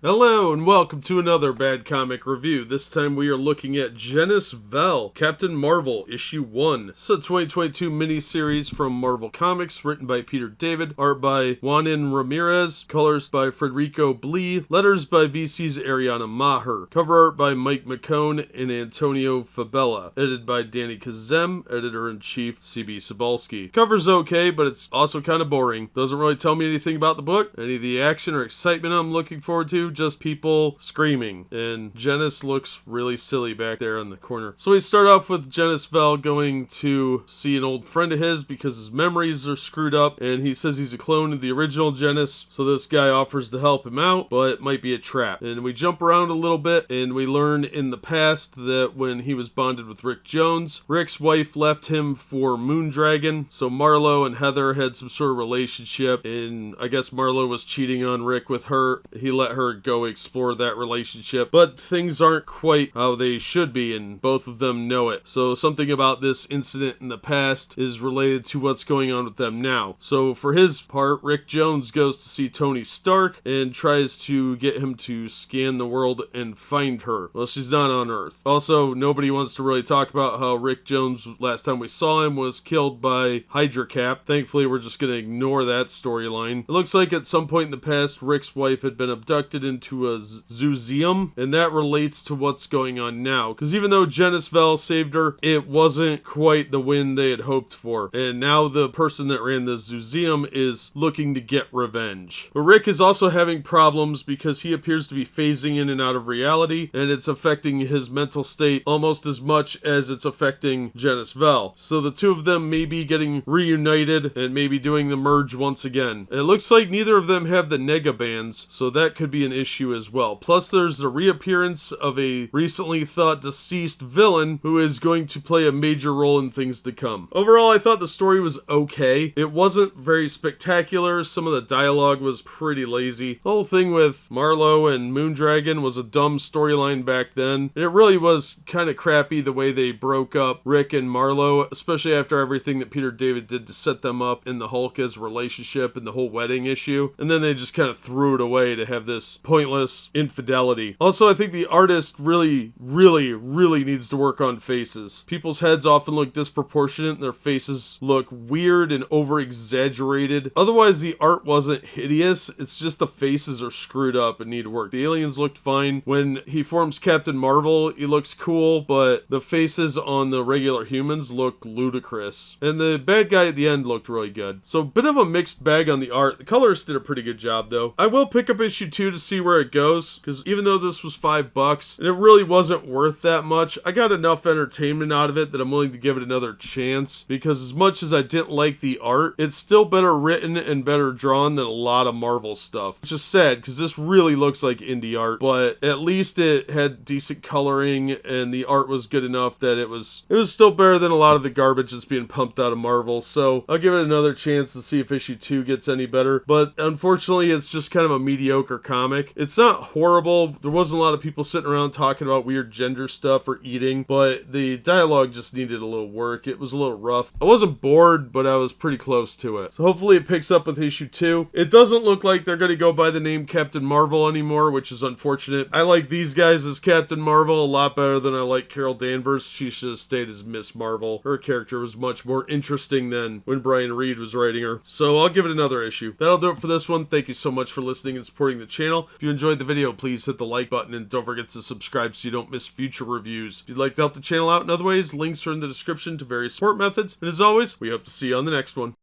Hello and welcome to another Bad Comic Review. This time we are looking at Genis-Vell, Captain Marvel, Issue 1. It's a 2022 miniseries from Marvel Comics, written by Peter David, art by Juanan Ramirez, colors by Federico Blee, letters by VC's Ariana Maher, cover art by McKone and Antonio Fabela, edited by Danny Kazem, editor-in-chief CB Cebulski. Cover's okay, but it's also kind of boring. Doesn't really tell me anything about the book, any of the action or excitement I'm looking forward to, just people screaming, and Genis looks really silly back there in the corner. So we start off with Genis-Vell going to see an old friend of his because his memories are screwed up, and he says he's a clone of the original Genis, so this guy offers to help him out, but it might be a trap. And we jump around a little bit, and we learn in the past that when he was bonded with Rick Jones, Rick's wife left him for Moondragon, so Marlo and Heather had some sort of relationship, and I guess Marlo was cheating on Rick with her. He let her go explore that relationship, but things aren't quite how they should be, and both of them know it. So something about this incident in the past is related to what's going on with them now. So for his part, Rick Jones goes to see Tony Stark and tries to get him to scan the world and find her. Well, she's not on Earth. Also, nobody wants to really talk about how Rick Jones, last time we saw him, was killed by Hydra Cap. Thankfully, we're just going to ignore that storyline. It looks like at some point in the past, Rick's wife had been abducted into a zoozeum, and that relates to what's going on now, because even though Genis-Vell saved her, it wasn't quite the win they had hoped for, and now the person that ran the zoozeum is looking to get revenge. But Rick is also having problems because he appears to be phasing in and out of reality, and it's affecting his mental state almost as much as it's affecting Genis-Vell. So the two of them may be getting reunited and maybe doing the merge once again. And it looks like neither of them have the nega bands, so that could be an issue as well. Plus, there's the reappearance of a recently thought deceased villain who is going to play a major role in things to come. Overall, I thought the story was okay. It wasn't very spectacular. Some of the dialogue was pretty lazy. The whole thing with Marlo and Moondragon was a dumb storyline back then. And it really was kind of crappy the way they broke up Rick and Marlo, especially after everything that Peter David did to set them up in the Hulk as a relationship and the whole wedding issue. And then they just kind of threw it away to have this pointless infidelity. Also, I think the artist really needs to work on faces. People's heads often look disproportionate and their faces look weird and over exaggerated. Otherwise, the art wasn't hideous. It's just the faces are screwed up and need work. The aliens looked fine. When he forms Captain Marvel, he looks cool, but the faces on the regular humans look ludicrous. And the bad guy at the end looked really good. So, bit of a mixed bag on the art. The colorist did a pretty good job, though. I will pick up issue 2 to see where it goes, because even though this was $5 and it really wasn't worth that much, I got enough entertainment out of it that I'm willing to give it another chance, because as much as I didn't like the art, it's still better written and better drawn than a lot of Marvel stuff. Which is sad, because this really looks like indie art, but at least it had decent coloring and the art was good enough that it was still better than a lot of the garbage that's being pumped out of Marvel. So I'll give it another chance to see if issue 2 gets any better, but unfortunately it's just kind of a mediocre comic. It's not horrible. There wasn't a lot of people sitting around talking about weird gender stuff or eating, but the dialogue just needed a little work. It was a little rough. I wasn't bored, but I was pretty close to it. So hopefully it picks up with issue 2. It doesn't look like they're going to go by the name Captain Marvel anymore, which is unfortunate. I like these guys as Captain Marvel a lot better than I like Carol Danvers. She should have stayed as Miss Marvel. Her character was much more interesting than when Brian Reed was writing her. So I'll give it another issue. That'll do it for this one. Thank you so much for listening and supporting the channel. If you enjoyed the video, please hit the like button and don't forget to subscribe so you don't miss future reviews. If you'd like to help the channel out in other ways, links are in the description to various support methods. And as always, we hope to see you on the next one.